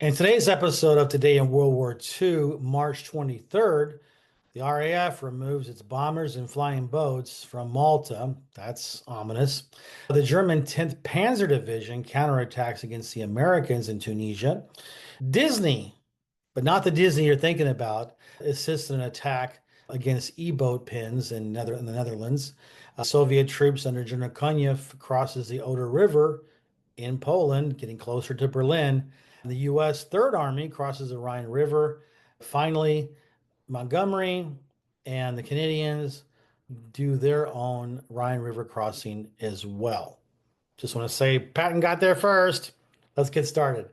In today's episode of Today in World War II, March 23rd, the RAF removes its bombers and flying boats from Malta. That's ominous. The German 10th Panzer Division counterattacks against the Americans in Tunisia. Disney, but not the Disney you're thinking about, assists in an attack against E-boat pins in the Netherlands. Soviet troops under General Konev crosses the Oder River in Poland, getting closer to Berlin. The U.S. Third Army crosses the Rhine River. Finally, Montgomery and the Canadians do their own Rhine River crossing as well. Just want to say Patton got there first. Let's get started.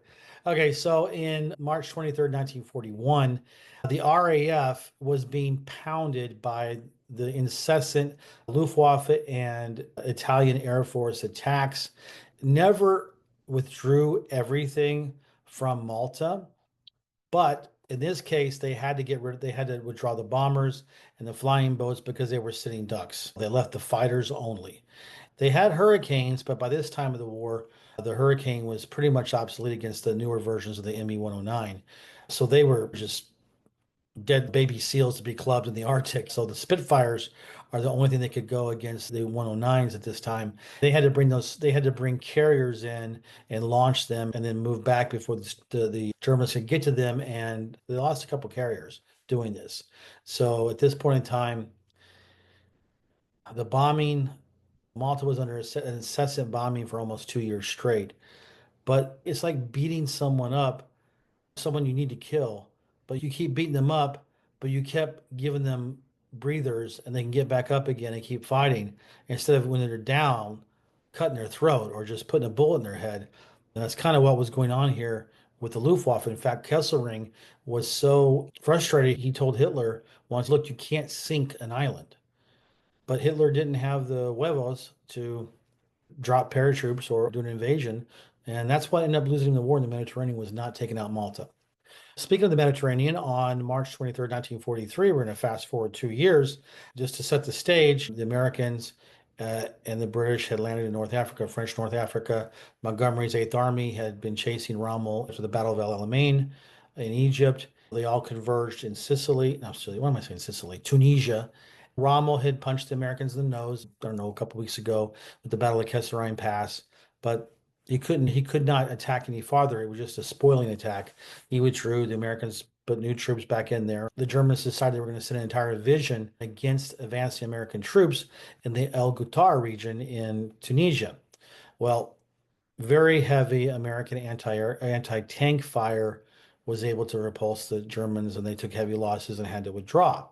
Okay, so in March 23rd, 1941, the RAF was being pounded by the incessant Luftwaffe and Italian Air Force attacks. Never withdrew everything from Malta, but in this case, they had to withdraw the bombers and the flying boats because they were sitting ducks. They left the fighters only. They had hurricanes, but by this time of the war, the hurricane was pretty much obsolete against the newer versions of the ME-109. So they were just dead baby seals to be clubbed in the Arctic. So the Spitfires are the only thing that could go against the 109s at this time. They had to bring carriers in and launch them and then move back before the Germans could get to them. And they lost a couple carriers doing this. So at this point in time, the bombing, Malta was under an incessant bombing for almost 2 years straight. But it's like beating someone up, someone you need to kill, but you keep beating them up, but you kept giving them breathers and they can get back up again and keep fighting instead of when they're down, cutting their throat or just putting a bullet in their head. And that's kind of what was going on here with the Luftwaffe. In fact, Kesselring was so frustrated, he told Hitler once, look, you can't sink an island. But Hitler didn't have the huevos to drop paratroops or do an invasion. And that's what ended up losing the war in the Mediterranean, was not taking out Malta. Speaking of the Mediterranean, on March 23rd, 1943, we're going to fast forward 2 years just to set the stage. The Americans and the British had landed in North Africa, French North Africa. Montgomery's Eighth Army had been chasing Rommel after the Battle of El Alamein in Egypt. They all converged in Sicily. No, Sicily. What am I saying? Sicily, Tunisia. Rommel had punched the Americans in the nose, I don't know, a couple weeks ago with the Battle of Kesselring Pass, but he could not attack any farther. It was just a spoiling attack. He withdrew. The Americans put new troops back in there. The Germans decided they were going to send an entire division against advancing American troops in the El Ghoutar region in Tunisia. Well, very heavy American anti-tank fire was able to repulse the Germans, and they took heavy losses and had to withdraw.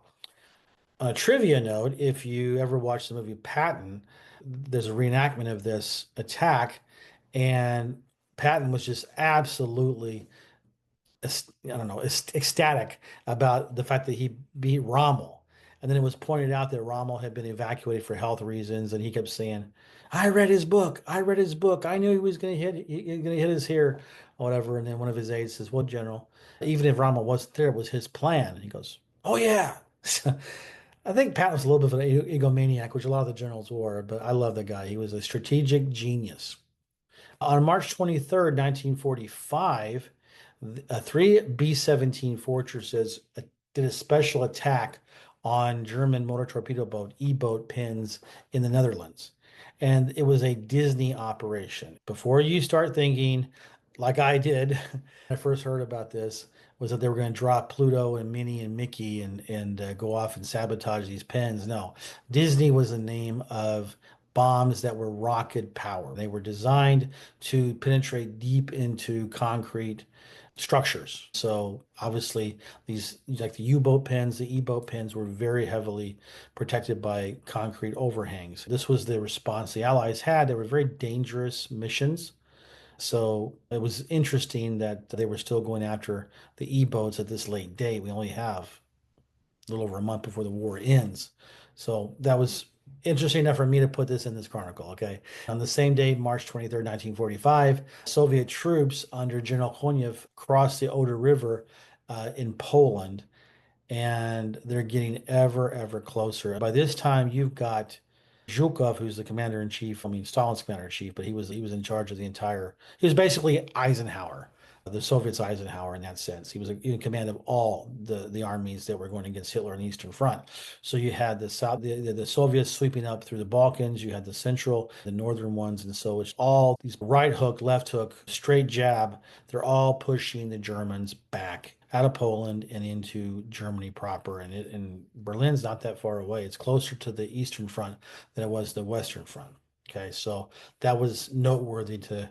On a trivia note, if you ever watched the movie Patton, there's a reenactment of this attack, and Patton was just absolutely, I don't know, ecstatic about the fact that he beat Rommel. And then it was pointed out that Rommel had been evacuated for health reasons, and he kept saying, "I read his book. I read his book. I knew he was going to hit us here, or whatever." And then one of his aides says, "Well, General, even if Rommel wasn't there, it was his plan." And he goes, "Oh yeah." I think Patton was a little bit of an egomaniac, which a lot of the generals were, but I love the guy. He was a strategic genius. On March 23rd, 1945, three B-17 Fortresses did a special attack on German motor torpedo boat, E-boat pins in the Netherlands. And it was a Disney operation. Before you start thinking, like I did, when I first heard about this, was that they were going to drop Pluto and Minnie and Mickey and go off and sabotage these pens. No, Disney was the name of bombs that were rocket powered. They were designed to penetrate deep into concrete structures. So obviously these, like the U-boat pens, the E-boat pens, were very heavily protected by concrete overhangs. This was the response the Allies had. They were very dangerous missions. So it was interesting that they were still going after the E-boats at this late date. We only have a little over a month before the war ends. So that was interesting enough for me to put this in this chronicle, okay? On the same day, March 23rd, 1945, Soviet troops under General Konev crossed the Oder River in Poland, and they're getting ever closer. By this time, you've got Zhukov, who's the commander in chief. I mean, Stalin's commander in chief, but he was in charge of the entire. He was basically Eisenhower the Soviets, Eisenhower, in that sense. He was in command of all the armies that were going against Hitler on the Eastern Front. So you had the Soviets sweeping up through the Balkans, you had the central, the northern ones, and so it's all these right hook, left hook, straight jab. They're all pushing the Germans back out of Poland and into Germany proper. And Berlin's not that far away. It's closer to the Eastern Front than it was the Western Front. Okay, so that was noteworthy to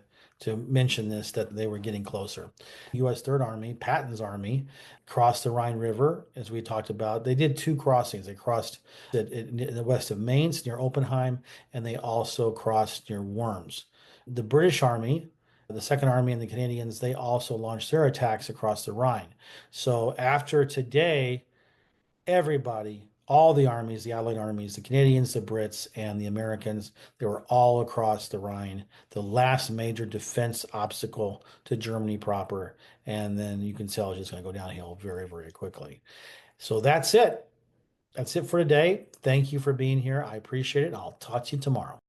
mention this, that they were getting closer. U.S. Third Army, Patton's army, crossed the Rhine River, as we talked about. They did two crossings. They crossed in the west of Mainz near Oppenheim, and they also crossed near Worms. The British Army, the Second Army, and the Canadians, they also launched their attacks across the Rhine. So after today, everybody, all the armies, the Allied armies, the Canadians, the Brits, and the Americans, they were all across the Rhine, the last major defense obstacle to Germany proper. And then you can tell it's just going to go downhill very, very quickly. So that's it. That's it for today. Thank you for being here. I appreciate it. I'll talk to you tomorrow.